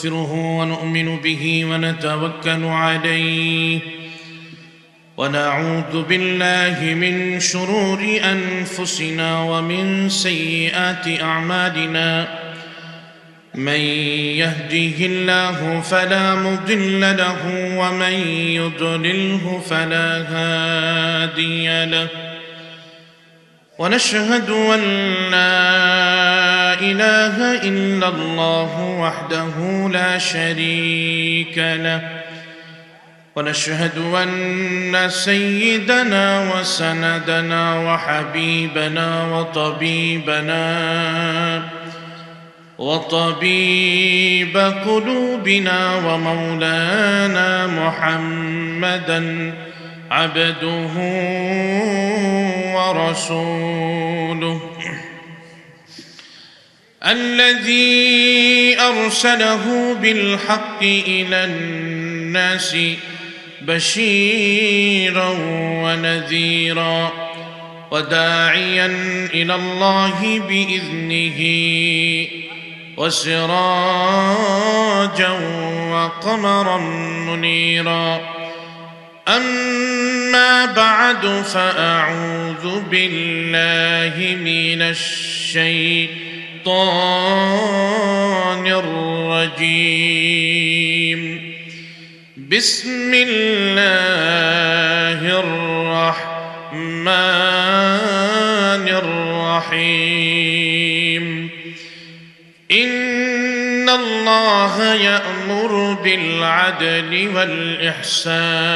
ونستغفره ونؤمن به ونتوكل عليه ونعوذ بالله من شرور أنفسنا ومن سيئات أعمالنا من يهديه الله فلا مضل له ومن يضلله فلا هادي له ونشهد أن لا إله إلا الله وحده لا شريك له ونشهد أن سيدنا وسندنا وحبيبنا وطبيب قلوبنا ومولانا محمدا عبده ورسوله الذي أرسله بالحق إلى الناس بشيرا ونذيرا وداعيا إلى الله بإذنه وسراجا وقمرا منيرا أما بعد فأعوذ بالله من الشيطان الرجيم بسم الله الرحمن الرحيم إن الله يأمر بالعدل والإحسان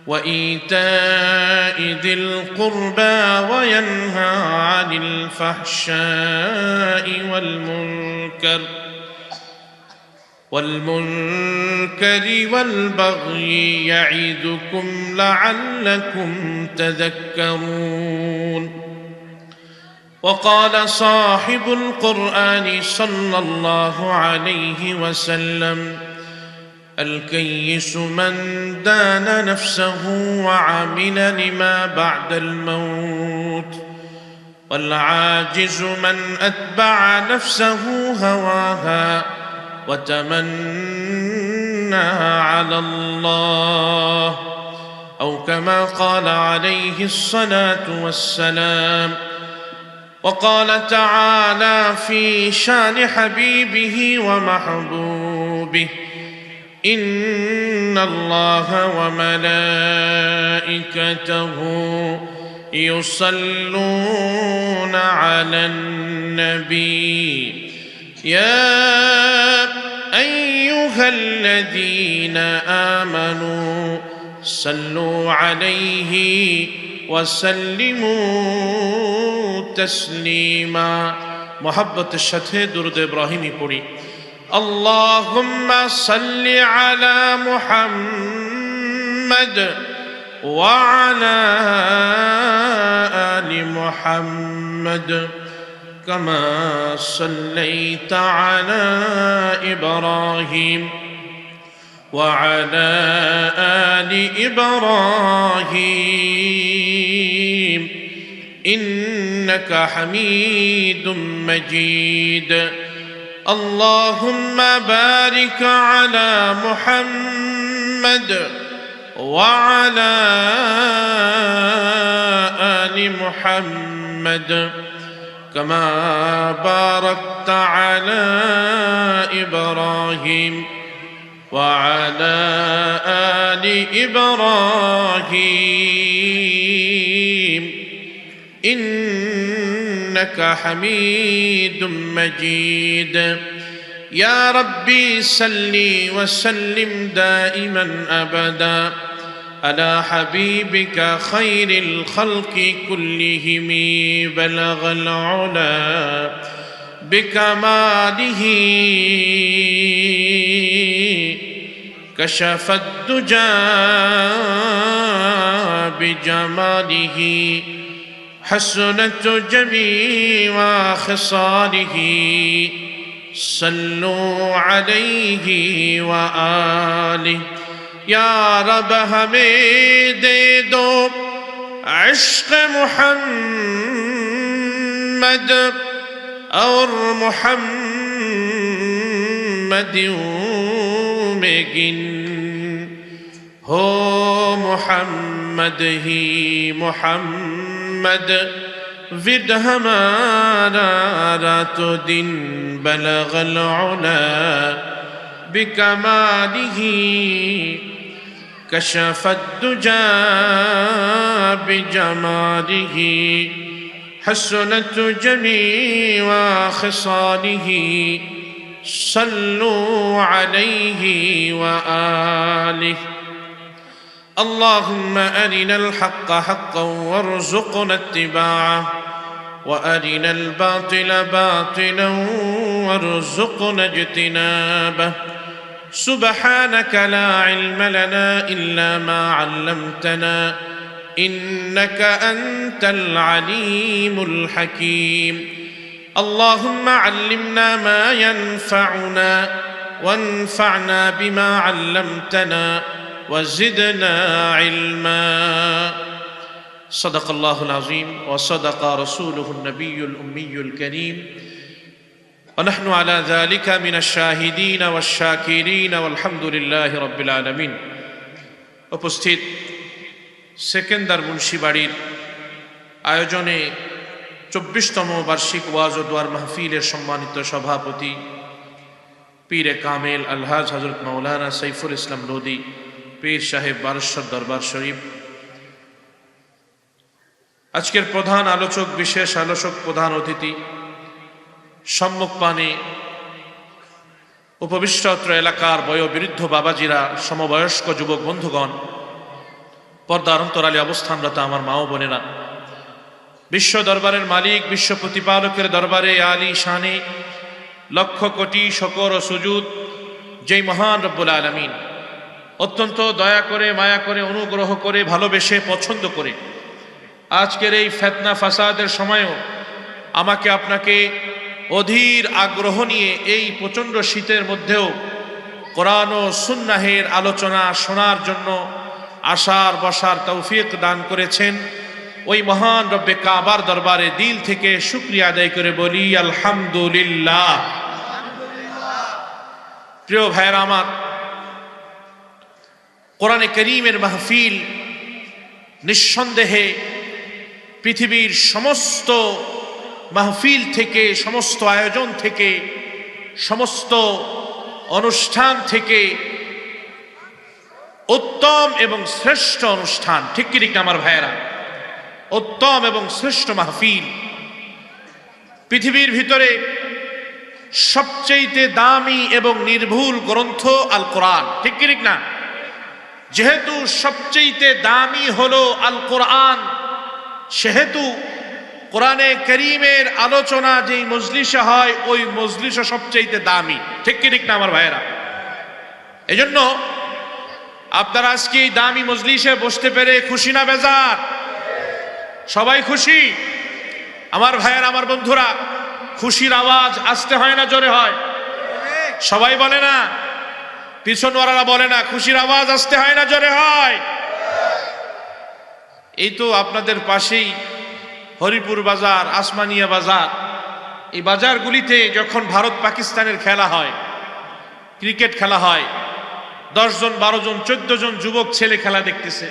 وإيتاء ذي القربى وينهى عن الفحشاء والمنكر والبغي يعظكم لعلكم تذكرون وقال صاحب القرآن صلى الله عليه وسلم الكيس من دان نفسه وعمل لما بعد الموت والعاجز من أتبع نفسه هواها وتمنى على الله أو كما قال عليه الصلاة والسلام وقال تعالى في شان حبيبه ومحبوبه إن الله وملائكته يصلون على النبي يا أيها الذين آمنوا صلوا عليه وسلموا تسليما محبة الشتى درود إبراهيم پڑھی اللهم صل على محمد وعلى آل محمد كما صليت على إبراهيم وعلى آل إبراهيم إنك حميد مجيد اللهم بارك على محمد وعلى آل محمد كما باركت على إبراهيم وعلى آل إبراهيم إنك حميد مجيد يا ربي صل وسلم دائما أبدا على حبيبك خير الخلق كلهم بلغ العلا بكماله كشف الدجى بجماله حسنت جميع خصاله صلوا عليه وآله یا رب ہمیں دے دو عشق محمد اور محمد में गिन हो मोहम्मद ही मोहम्मद विद हमारा रातो दिन बलगल उला बिकमालिही कशफत दुजा बिजमालिही हसनत जमीअ खसालिही सल्लु अलैहि व आलिहि اللهم أرنا الحق حقا وارزقنا اتباعه وأرنا الباطل باطلا وارزقنا اجتنابه سبحانك لا علم لنا إلا ما علمتنا إنك أنت العليم الحكيم اللهم علمنا ما ينفعنا وانفعنا بما علمتنا وزدنا علما صدق الله العظيم وصدق رسوله النبي الأمي الكريم ونحن على ذلك من الشاهدين والشاكرين والحمد لله رب العالمين উপস্থিত সেকেন্দার মুন্সিবাড়ির আয়োজনে 24তম বার্ষিক ওয়াজ ও দোয়ার মাহফিলের সম্মানিত সভাপতি পীরে কামেল আলহাজ হযরত মাওলানা সাইফুল ইসলাম লোদি পীর সাহেব বারশ্বর দরবার শরীফ, আজকের প্রধান আলোচক, বিশেষ আলোচক, প্রধান অতিথি, সম্মুখপানে উপবিষ্ট অত্র এলাকার বয়োবৃদ্ধ বাবাজিরা, সমবয়স্ক যুবক বন্ধুগণ, পর্দার অন্তরালে অবস্থানরত আমার মা ও বোনেরা, বিশ্ব দরবারের মালিক, বিশ্ব প্রতিপালকের দরবারে আলী শানে লক্ষ কোটি শকর ও সুজুদ যেই মহান রব্বুল আলামিন অত্যন্ত দয়া করে, মায়া করে, অনুগ্রহ করে, ভালোবেসে, পছন্দ করে আজকের এই ফিতনা ফাসাদের সময়ও আমাকে আপনাকে অধীর আগ্রহ নিয়ে এই প্রচণ্ড শীতের মধ্যেও কোরআন ও সুন্নাহের আলোচনা শোনার জন্য আসার বসার তৌফিক দান করেছেন। ওই মহান রব্বে কাবার দরবারে দিল থেকে শুকরিয়া আদায় করে বলি আলহামদুলিল্লাহ। প্রিয় ভাইয়েরা আমার, কোরআনে কারীমের মাহফিল নিঃসন্দেহে পৃথিবীর সমস্ত মাহফিল থেকে, সমস্ত আয়োজন থেকে, সমস্ত অনুষ্ঠান থেকে উত্তম এবং শ্রেষ্ঠ অনুষ্ঠান। ঠিক কি ঠিক আমার ভাইয়েরা? উত্তম এবং শ্রেষ্ঠ মাহফিল। পৃথিবীর ভিতরে সবচেয়ে দামি এবং নির্ভুল গ্রন্থ আল কোরআন। ঠিক কি ঠিক না? যেহেতু সবচেয়ে দামি হলো আল কোরআন, সেহেতু কোরআনে কারীমের আলোচনা যেই মজলিসে হয় ওই মজলিসও সবচেয়ে দামি। ঠিক কি ঠিক না আমার ভাইয়েরা? এজন্য আপনারা আজকে এই দামি মজলিসে বসতে পেরে খুশি না বেজার? সবাই খুশি? আমার ভাইয়েরা, আমার বন্ধুরা, খুশির আওয়াজ আসতে হয় না জোরে হয়? সবাই বলে না, পিছনওয়ালারা বলে না, খুশির আওয়াজ আসতে হয় না জোরে হয়? এই তো আপনাদের পাশেই হরিপুর বাজার, আসমানিয়া বাজার, এই বাজারগুলিতে যখন ভারত পাকিস্তানের খেলা হয়, ক্রিকেট খেলা হয়, 10 জন 12 জন 14 জন যুবক ছেলে খেলা দেখতেছে।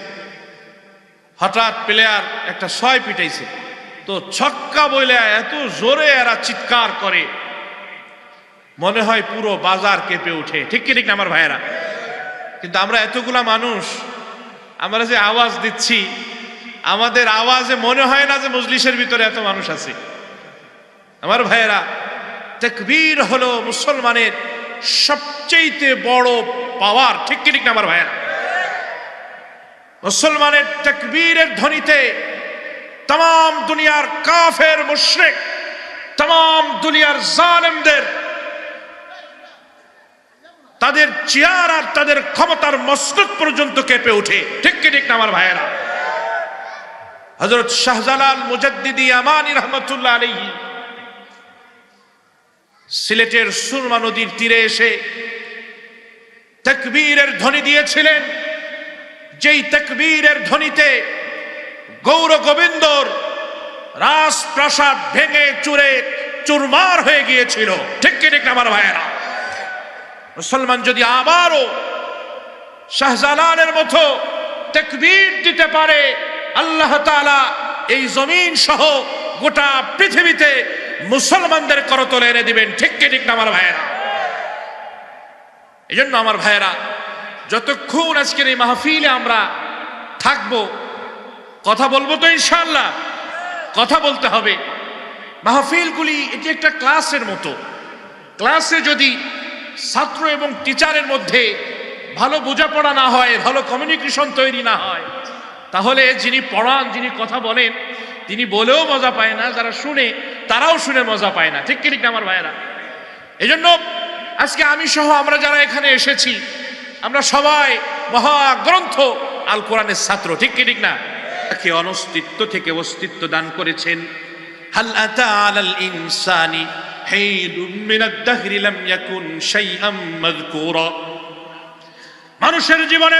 হঠাৎ প্লেয়ার একটা 6 পিটাইছে, তো ছক্কা বলে এত জোরে এরা চিৎকার করে, মনে হয় পুরো বাজার কেঁপে ওঠে। ঠিক কি ঠিক না আমার ভাইয়েরা? কিন্তু আমরা এতগুলা মানুষ, আমরা যে আওয়াজ দিচ্ছি, আমাদের আওয়াজে মনে হয় না যে মজলিসের ভিতরে এত মানুষ আছে। আমার ভাইয়েরা, তাকবীর হলো মুসলমানের সবচেয়ে বড় পাওয়ার। ঠিক কি ঠিক না আমার ভাইয়েরা? মুসলমানের তাকবীরের ধ্বনিতে तमाम দুনিয়ার কাফের মুশরিক, तमाम দুনিয়ার জালেমদের তাদের চেয়ার আর তাদের ক্ষমতার মস্তক পর্যন্ত কেঁপে ওঠে। ঠিক কি ঠিক না আমার ভাইয়েরা? হযরত শাহজালাল মুজাদ্দিদি আমানি রহমাতুল্লাহ আলাইহি সিলেটের সুরমা নদীর তীরে এসে তাকবীরের ধ্বনি দিয়েছিলেন, যেই তাকবীরের ধ্বনিতে গৌর গোবিন্দর রাজপ্রাসাদ ভেঙে চুরে চুরমার হয়ে গিয়েছিল। ঠিক কি ঠিক না আমার ভাইয়েরা? মুসলমান যদি আবারও শাহজালালের মতো তাকবীর দিতে পারে, আল্লাহ তাআলা এই জমিন সহ গোটা পৃথিবীতে মুসলমানদের করতলে এনে দিবেন। ঠিক কি ঠিক না আমার ভাইয়েরা? এই জন্য আমার ভাইয়েরা, যতক্ষণ আজকের এই মাহফিলে আমরা থাকবো, কথা বলবো তো ইনশাআল্লাহ, কথা বলতে হবে। মাহফিলগুলি এটি একটা ক্লাসের মতো। ক্লাসে যদি ছাত্র এবং টিচারের মধ্যে ভালো বোঝাপড়া না হয়, ভালো কমিউনিকেশন তৈরি না হয়, তাহলে যিনি পড়ান, যিনি কথা বলেন, তিনি বলেও মজা পায় না, যারা শুনে তারাও শুনে মজা পায় না। ঠিক কি ঠিক না আমার ভাইয়েরা? এই জন্য আজকে আমি সহ আমরা যারা এখানে এসেছি, আমরা সবাই মহাগ্রন্থ আল কোরআনের ছাত্র। ঠিক কি ঠিক না? তাকে অনস্তিত্ব থেকে অস্তিত্ব দান করেছেন। হাল আতা আলাল ইনসানি হিনুম মিনাদ দাহরি লাম ইয়াকুন শাইআম মাযকুরা। মানুষের জীবনে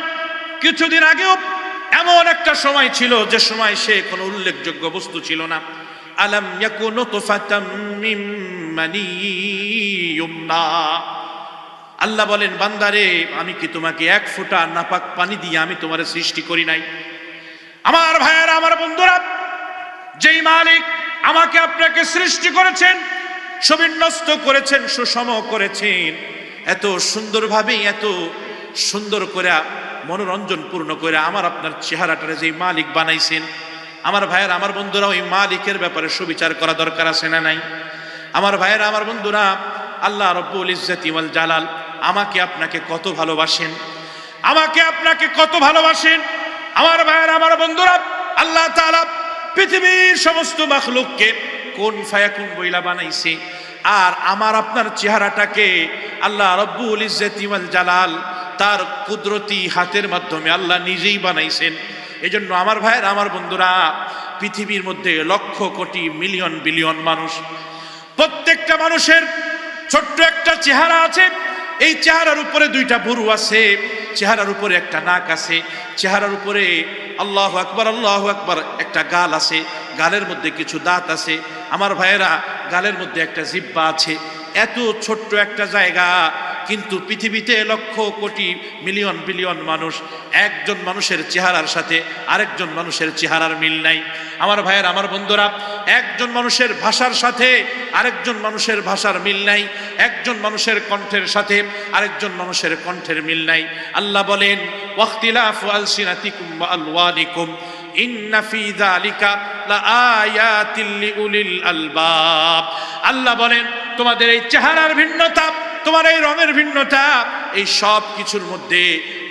কিছুদিন আগেও এমন একটা সময় ছিল যে সময় সে কোনো উল্লেখযোগ্য বস্তু ছিল না। আলাম ইয়াকুন নুতফাতাম মিন মানি ইউমনা। আল্লাহ বলেন, বান্দারে, আমি কি তোমাকে এক ফোঁটা নাপাক পানি দিয়ে আমি তোমার সৃষ্টি করি নাই? আমার ভাইয়েরা, আমার বন্ধুরা, যেই মালিক আমাকে আপনাকে সৃষ্টি করেছেন, সুবিন্যস্ত করেছেন, সুষম করেছেন, এত সুন্দরভাবে, এত সুন্দর করে, মনোরঞ্জন পূর্ণ করে আমার আপনার চেহারাটারে যেই মালিক বানাইছেন, আমার ভাইয়েরা, আমার বন্ধুরা, ওই মালিকের ব্যাপারে সুবিচার করা দরকার আছে না নাই? আমার ভাইয়েরা, আমার বন্ধুরা, আল্লাহ রব্বুল ইজ্জতি ওয়াল জালাল আমাকে আপনাকে কত ভালোবাসেন, আমাকে আপনাকে কত ভালোবাসেন। আমার ভাইয়েরা, আমার বন্ধুরা, আল্লাহ তাআলা পৃথিবীর সমস্ত মাখলুককে কোন ফায়াকুন বইলা বানাইছে, আর আমার আপনার চেহারাটাকে আল্লাহ রব্বুল ইজ্জতি ওয়াল জালাল তার কুদরতি হাতের মাধ্যমে আল্লাহ নিজেই বানাইছেন। এজন্য আমার ভাইয়েরা, আমার বন্ধুরা, পৃথিবীর মধ্যে লক্ষ কোটি মিলিয়ন বিলিয়ন মানুষ, প্রত্যেকটা মানুষের ছোট্ট একটা চেহারা আছে। এই চেহারার উপরে দুইটা ভুরু আছে, চেহারার উপরে একটা নাক আছে, চেহারার উপরে আল্লাহু আকবার, আল্লাহু আকবার একটা গাল আছে, গালের মধ্যে কিছু দাঁত আছে। আমার ভাইয়েরা, গালের মধ্যে একটা জিহ্বা আছে। এত ছোট্ট একটা জায়গা, কিন্তু পৃথিবীতে লক্ষ কোটি মিলিয়ন বিলিয়ন মানুষ, একজন মানুষের চেহারার সাথে আরেকজন মানুষের চেহারার মিল নাই। আমার ভাইয়ের, আমার বন্ধুরা, একজন মানুষের ভাষার সাথে আরেকজন মানুষের ভাষার মিল নাই, একজন মানুষের কণ্ঠের সাথে আরেকজন মানুষের কণ্ঠের মিল নাই। আল্লাহ বলেন, ওয়াখতিলাফু আলসিনাতিকুম ওয়া আলওয়ানিকুম ইন্না ফি যালিকা লাআয়াতিল লিউলিল আলবাব। আল্লাহ বলেন, তোমাদের এই চেহারার ভিন্নতা, তোমার এই রঙের ভিন্নতা, এই সব কিছুর মধ্যে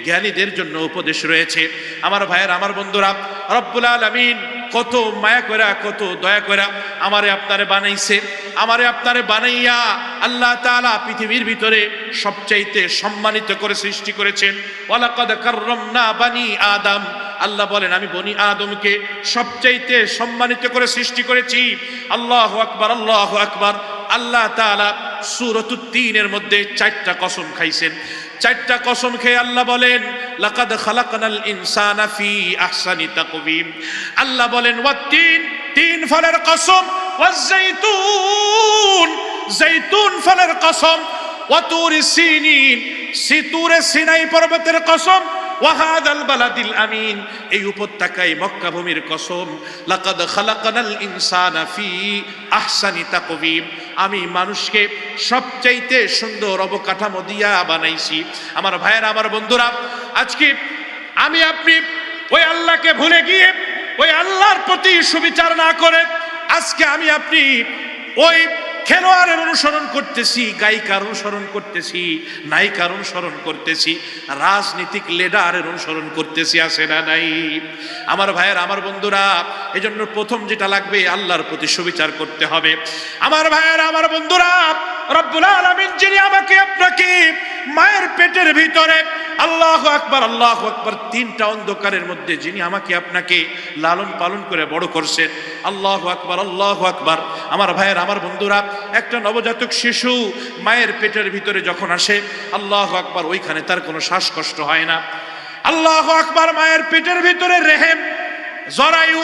জ্ঞানীদের জন্য উপদেশ রয়েছে। আমার ভাইয়ের, আমার বন্ধুরা, রব্বুল আলামিন কত মায়া কইরা, কত দয়া কইরা আমারে আপনারে বানাইছে। আমারে আপনারে বানাইয়া আল্লাহ তাআলা পৃথিবীর ভিতরে সবচাইতে সম্মানিত করে সৃষ্টি করেছেন। ওয়ালাকাদ কাররামনা বানি আদম। আল্লাহ বলেন, আমি বনি আদমকে সবচাইতে সম্মানিত করে সৃষ্টি করেছি। আল্লাহু আকবার, আল্লাহু আকবার। আল্লাহ তাআলা সূরাতুত তিনের মধ্যে 4টা কসম খাইছেন। 4টা কসম খেয়ে আল্লাহ বলেন, লাকাদ খালাকনাল ইনসানা ফি আহসানি তাকওয়িম। আল্লাহ বলেন, ওয়াত-তিন, তিন ফলের কসম, ওয়াজ-যাইতুন, যাইতুন ফলের কসম, ওয়াতুরিস সিনিন, সিতুরে সিনাই পর্বতের কসম, ওয়াহাদাল বালাদিল আমিন, এই উপত্যকায় মক্কা ভূমির কসম। লাকাদ খালাকনাল ইনসানা ফি আহসানি তাকওয়িম। আমি মানুষকে সবচাইতে সুন্দর অবকাঠামো দিয়া বানাইছি। আমার ভাইয়েরা, আমার বন্ধুরা, আজকে আমি আপনি ওই আল্লাহকে ভুলে গিয়ে ওই আল্লাহর প্রতি সুবিচার না করে আজকে আমি আপনি ওই খেলোয়াড়ের অনুসরণ করতেছি, গায়িকার অনুসরণ করতেছি, নায়িকার অনুসরণ করতেছি, রাজনীতিক লিডারের অনুসরণ করতেছি, আছে না নাই? আমার ভাইয়ের, আমার বন্ধুরা, এজন্য প্রথম যেটা লাগবে, আল্লাহর প্রতি সুবিচার করতে হবে। আমার ভাইয়ের, আমার বন্ধুরা, রব্বুল আলামিন যিনি আমাকে আপনাকে মায়ের পেটের ভিতরে, আল্লাহু আকবার, আল্লাহু আকবার, 3টা অন্ধকারের মধ্যে যিনি আমাকে আপনাকে লালন পালন করে বড় করছেন, আল্লাহু আকবার, আল্লাহু আকবার। আমার ভাইয়ের, আমার বন্ধুরা, একটা নবজাতক শিশু মায়ের পেটের ভিতরে যখন আসে, আল্লাহু আকবার, ওইখানে তার কোনো শ্বাসকষ্ট হয় না। আল্লাহু আকবার। মায়ের পেটের ভিতরে রেহেম, জরায়ু,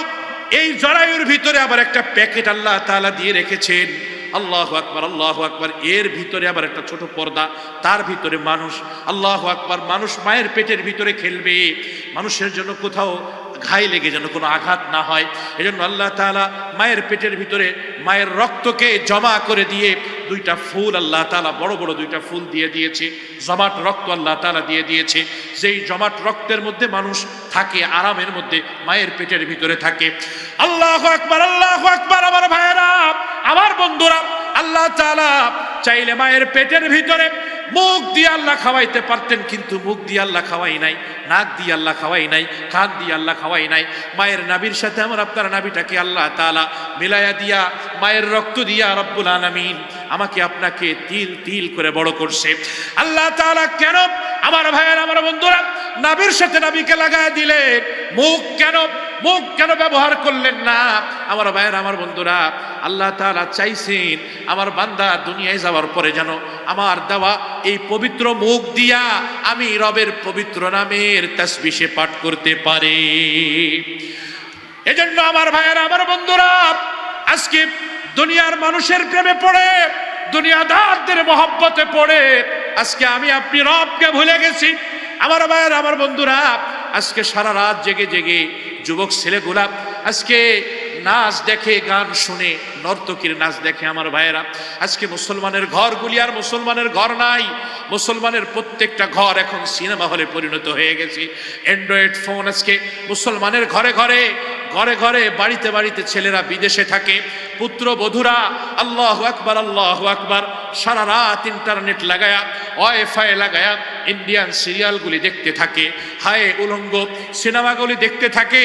এই জরায়ুর ভিতরে আবার একটা প্যাকেট আল্লাহ তাআলা দিয়ে রেখেছেন। আল্লাহু আকবার, আল্লাহু আকবার। এর ভিতরে আবার একটা ছোট পর্দা, তার ভিতরে মানুষ। আল্লাহু আকবার। মানুষ মায়ের পেটের ভিতরে খেলবে, মানুষের জন্য কোথাও ঘাই লেগে যেন কোনো আঘাত না হয়, এজন্য আল্লাহ তাআলা মায়ের পেটের ভিতরে মায়ের রক্তকে জমা করে দিয়ে দুইটা ফুল আল্লাহ তাআলা বড় বড় দুইটা ফুল দিয়ে দিয়েছে, জমাট রক্ত আল্লাহ তাআলা দিয়ে দিয়েছে। যেই জমাট রক্তের মধ্যে মানুষ থাকে, আরামের মধ্যে মায়ের পেটের ভিতরে থাকে। আল্লাহু আকবার, আল্লাহু আকবার। আমার ভাইয়েরা, আমার বন্ধুরা, আল্লাহ তাআলা চাইলে মায়ের পেটের ভিতরে মুখ দিয়ে আল্লাহ খাওয়াইতে পারতেন, কিন্তু মুখ দিয়ে আল্লাহ খাওয়াই নাই, নাক দিয়ে আল্লাহ খাওয়াই নাই, কান দিয়ে আল্লাহ খাওয়াই নাই। মায়ের নাভির সাথে আমার আপনার নাভিটাকে আল্লাহ তাআলা মিলায়া দিয়া, মায়ের রক্ত দিয়া রব্বুল আলামিন আমাকে আপনাকে তিল তিল করে বড় করছে। আল্লাহ তাআলা কেন আমার ভাইয়ের, আমার বন্ধুরা, নাভির সাথে নাভিকে লাগায় দিলেন, মুখ কেন ব্যবহার করলেন না? আমার ভাইয়ের, আমার বন্ধুরা, আল্লাহ তাআলা চাইছেন আমার বান্দা দুনিয়ায় যাওয়ার পরে যেন আমার দেওয়া এই পবিত্র মুখ দিয়া আমি রবের পবিত্র নামের তাসবিহ পাঠ করতে পারে। এজন্য আমার ভাইয়েরা, আমার বন্ধুরা, আজকে দুনিয়ার মানুষের প্রেমে পড়ে, দুনিয়াদারদের মহব্বতে পড়ে আজকে আমি আপনি রবকে ভুলে গেছি। আমার ভাইয়েরা, আমার বন্ধুরা, আজকে সারা রাত জেগে জেগে যুবক ছেলেগুলা আজকে নাচ দেখে, গান শুনে, নর্তকীর নাচ দেখে। আমার ভাইয়েরা, আজকে মুসলমানের ঘরগুলি আর মুসলমানের ঘর নাই। মুসলমানের প্রত্যেকটা ঘর এখন সিনেমা হলে পরিণত হয়ে গেছে। অ্যান্ড্রয়েড ফোন আজকে মুসলমানের ঘরে ঘরে, ঘরে ঘরে, বাড়িতে বাড়িতে ছেলেরা বিদেশে থাকে, পুত্র বধূরা আল্লাহু আকবার, আল্লাহু আকবার, সারা রাত ইন্টারনেট লাগায়া, ওয়াইফাই লাগায়া ইন্ডিয়ান সিরিয়ালগুলি দেখতে থাকে, হায় উলঙ্গ সিনেমাগুলি দেখতে থাকে।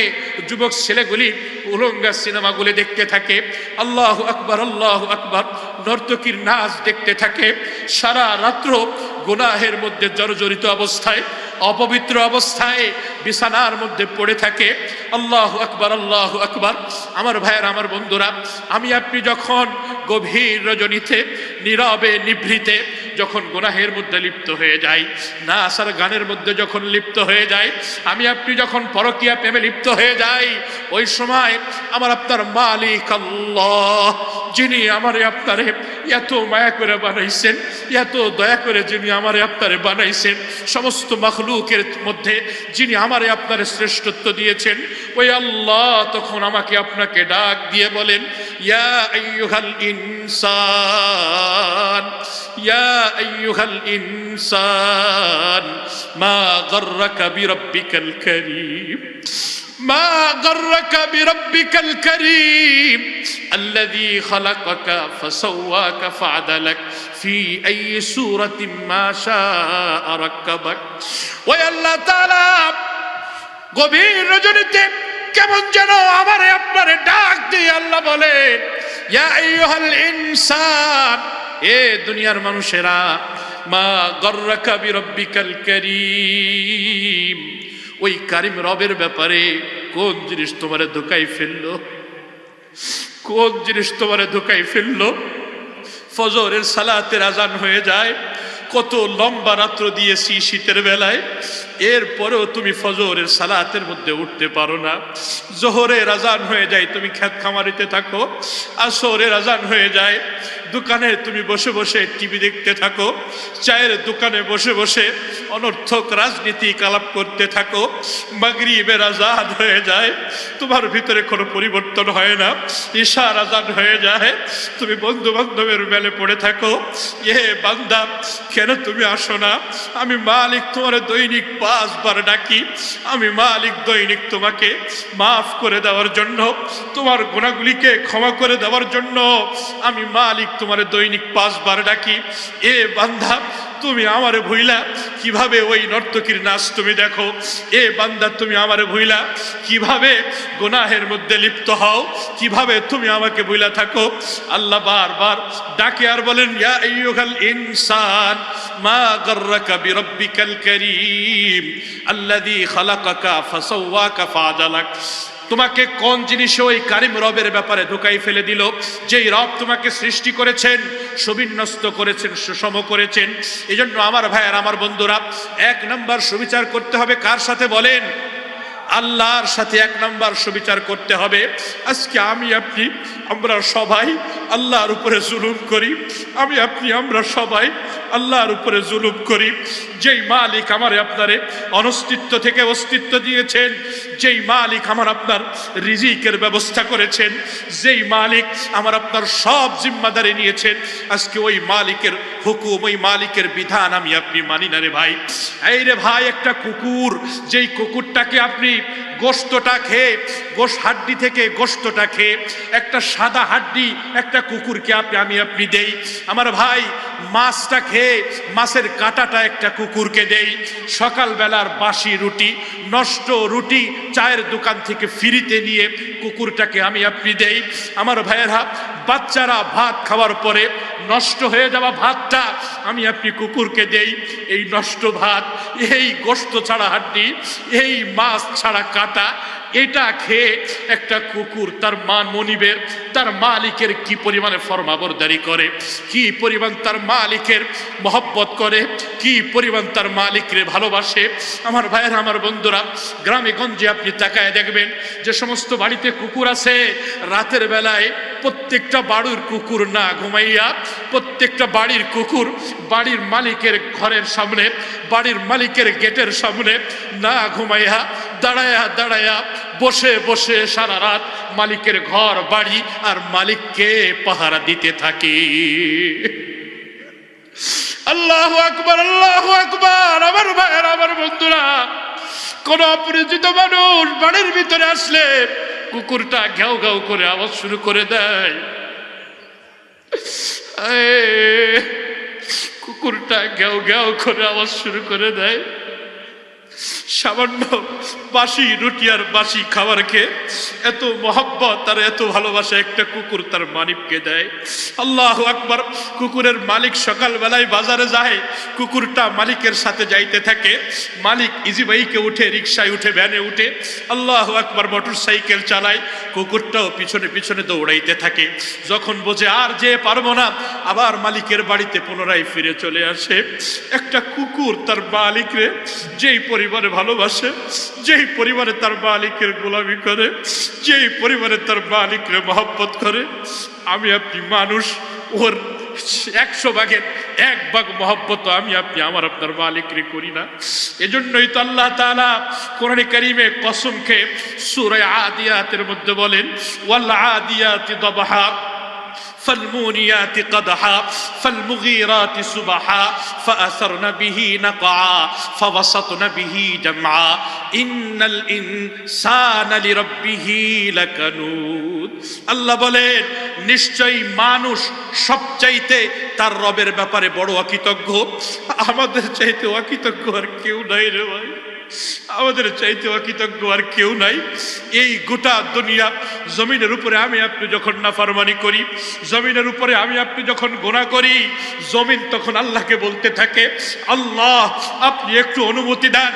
যুবক ছেলেগুলি উলঙ্গা সিনেমাগুলি দেখতে থাকে, আল্লাহু আকবার, আল্লাহু আকবার, নর্তকীর নাচ দেখতে থাকে। সারা রাত্র গুনাহের মধ্যে জর্জরিত অবস্থায়, অপবিত্র অবস্থায় বিছানার মধ্যে পড়ে থাকে। আল্লাহু আকবার, আল্লাহু আকবার। আমার ভাইয়ের, আমার বন্ধুরা, আমি আপনি যখন গভীর রজনীতে নীরবে নিভৃতে যখন গুনাহের মধ্যে লিপ্ত হয়ে যাই, নাচ আর গানের মধ্যে যখন লিপ্ত হয়ে যাই, আমি আপনি যখন পরকীয়া প্রেমে লিপ্ত হয়ে যাই, ওই সময় আমার আপনার মালিক আল্লাহ, যিনি আমারে আপনারে এত মায়া করে বানাইছেন, এত দয়া করে যিনি আমারে আপনারে বানাইছেন, সমস্ত মাখলুকের মধ্যে যিনি আমারে আপনারে শ্রেষ্ঠত্ব দিয়েছেন, ওই আল্লাহ তখন আমাকে আপনাকে ডাক দিয়ে বলেন, ইয়া আইয়ুহাল ইনসান, ইয়া আইয়ুহাল ইনসান, মা গররাকা বিরব্বিকাল কারীম, ما غرك بربك الكريم الذي خلقك فسواك فعدلك في أي سورة ما شاء ركبك. ويا الله تعالى গভীর রজনীতে কেমন যেন আমারে আপনারে ডাক দিয়ে আল্লাহ বলেন, ইয়া আইয়ুহাল ইনসান, এ দুনিয়ার মানুষেরা, মা গররাকা বিরব্বিকাল কারীম, ওই কারিম রবের ব্যাপারে কোন জিনিস তোমারে ধোকাই ফেললো, কোন জিনিস তোমারে ধোকাই ফেললো? ফজরের সালাতের আজান হয়ে যায়, কত লম্বা রাত্র দিয়েছি শীতের বেলায়, এরপরেও তুমি ফজরের সালাতের মধ্যে উঠতে পারো না। জোহরের আজান হয়ে যায়, তুমি খেত খামারিতে থাকো। আসরের আজান হয়ে যায়, দোকানে তুমি বসে বসে টিভি দেখতে থাকো। চায়ের দোকানে বসে বসে অনর্থক রাজনীতি আলাপ করতে থাকো। মাগরিবের আজান হয়ে যায়, তোমার ভিতরে কোনো পরিবর্তন হয় না। ঈশার আজান হয়ে যায়, তুমি বন্ধু বান্ধবের মেলে পড়ে থাকো। এ বান্দা, কেন তুমি আসো না? আমি মালিক তোমার দৈনিক 5 বার ডাকি, আমি মালিক দৈনিক তোমাকে মাফ করে দেওয়ার জন্য, তোমার গুনাহগুলিকে ক্ষমা করে দেওয়ার জন্য আমি মালিক তোমার দৈনিক 5 বার ডাকি। এ বান্দা, তুমি আমারে ভুইলা কিভাবে ওই নর্তকীর নাচ তুমি দেখো? এ বান্দা, তুমি আমারে ভুইলা কিভাবে গুনাহের মধ্যে লিপ্ত হও? কিভাবে তুমি আমাকে ভুইলা থাকো? আল্লাহ বারবার ডাকে আর বলেন, ইয়া আইয়ুহাল ইনসান, মা গররাকা বিরব্বিকাল কারীম আল্লাযী খালাকাকা ফাসাওয়াকা ফাআদালাক। তোমাকে কোন জিনিসে ওই কারিম রবের ব্যাপারে ধোকাই ফেলে দিল? যেই রব তোমাকে সৃষ্টি করেছেন, সুবিন্যস্ত করেছেন, সুষম করেছেন। এই জন্য আমার ভাইয়ের, আমার বন্ধুরা, 1 নম্বর সুবিচার করতে হবে কার সাথে বলেন? আল্লাহর সাথে এক নাম্বার সুবিচার করতে হবে। আজকে আমি আপনি আমরা সবাই আল্লাহর উপরে জুলুম করি, আমি আপনি আমরা সবাই আল্লাহর উপরে জুলুম করি। যেই মালিক আমার আপনারে অনস্তিত্ব থেকে অস্তিত্ব দিয়েছেন, যেই মালিক আমার আপনার রিজিকের ব্যবস্থা করেছেন, যেই মালিক আমার আপনার সব জিম্মাদারি নিয়েছেন, আজকে ওই মালিকের হুকুম, ওই মালিকের বিধান আমি আপনি মানি না রে ভাই। এই রে ভাই, একটা কুকুর, যেই কুকুরটাকে আপনি গোশতটা খেয়ে, হাড্ডি থেকে গোশতটা খেয়ে, একটা সাদা হাড্ডি একটা কুকুরকে আমি আপনি দেই। আমার ভাই, মাছটা খেয়ে মাছের কাঁটাটা একটা কুকুরকে দেই। সকালবেলার বাসি রুটি, নষ্ট রুটি চায়ের দোকান থেকে ফ্রিতে নিয়ে কুকুরটাকে আমি আপনি দেই। আমার ভাইয়েরা, বাচ্চারা ভাত খাওয়ার পরে নষ্ট হয়ে যাওয়া ভাতটা আমি আপনি কুকুরকে দেই। এই নষ্ট ভাত, এই গোশত ছাড়া হাড্ডি, এই মাছ ছাড়া কাটা, এটা খেয়ে একটা কুকুর তার মনিবের, তার মালিকের কি পরিমাণে ফরমাবরদারি করে, কি পরিমাণ তার মালিকের মহব্বত করে, কি পরিমাণ তার মালিকরে ভালোবাসে। আমার ভাইয়েরা, আমার বন্ধুরা, গ্রামে গঞ্জে আপনি তাকায় দেখবেন যে সমস্ত বাড়িতে কুকুর আছে, রাতের বেলায় প্রত্যেকটা বাড়ির কুকুর না ঘুমাইয়া, প্রত্যেকটা বাড়ির কুকুর বাড়ির মালিকের ঘরের সামনে, বাড়ির মালিকের গেটের সামনে না ঘুমাইয়া দাঁড়ায়া দাঁড়ায়া বসে বসে সারা রাত মালিকের ঘর বাড়ি আর মালিককে পাহারা দিতে থাকে। আল্লাহু আকবার, আল্লাহু আকবার। আমার ভাইয়েরা, আমার বন্ধুরা, কোন অপরিচিত মানুষ বাড়ির ভিতরে আসলে কুকুরটা ঘেউ ঘেউ করে আওয়াজ শুরু করে দেয়। কুকুরটা ঘেউ ঘেউ করে আওয়াজ শুরু করে দেয়। সামান্য বাসি রুটি আর বাসি খাবার খেয়ে এত মহব্বত আর এত ভালোবাসা একটা কুকুর তার মালিককে দেয়। আল্লাহু আকবার। কুকুরের মালিক সকালবেলায় বাজারে যায়, কুকুরটা মালিকের সাথে যাইতে থাকে। মালিক ইজি বাইকে উঠে, রিক্সায় উঠে, ভ্যানে উঠে, আল্লাহু আকবার, মোটর সাইকেল চালায়, কুকুরটাও পিছনে পিছনে দৌড়াইতে থাকে। যখন বোঝে আর যে পারবো না, আবার মালিকের বাড়িতে পুনরায় ফিরে চলে আসে। একটা কুকুর তার মালিকরে যেই পরিবারে ভালোবাসে, যেই পরিবারে তার মালিকের গোলামি করে, যেই পরিবারে তার মালিকরে মহব্বত করে, আমি আপনি মানুষ ওর 100 ভাগের 1 ভাগ মহব্বত আমি আপনি আমার আপনার মালিকরে করি না। এজন্যই তো আল্লাহ তাআলা কোরআনে কারীমে কসম খেয়ে সূরা আদিয়াতের মধ্যে বলেন, ওয়াল আদিয়াতি দবহা فالمونيات قدحا فالمغيرات سبحا فأثرن به نقعا فوسطن به جمعا إن الإنسان لربه لكنود। আল্লাহ বলেন, নিশ্চয়ই মানুষ সবচাইতে তার রবের ব্যাপারে বড় অকৃতজ্ঞ। আমাদের চাইতে অকৃতজ্ঞ আর কেউ নাই রে ভাই, আমাদের চাইতে অকৃতজ্ঞ আর কেউ নাই। এই গোটা দুনিয়া জমিনের উপরে আমি আপনি যখন নাফরমানি করি, জমিনের উপরে আমি আপনি যখন গুনাহ করি, জমিন তখন আল্লাহকে বলতে থাকে, আল্লাহ আপনি একটু অনুমতি দেন,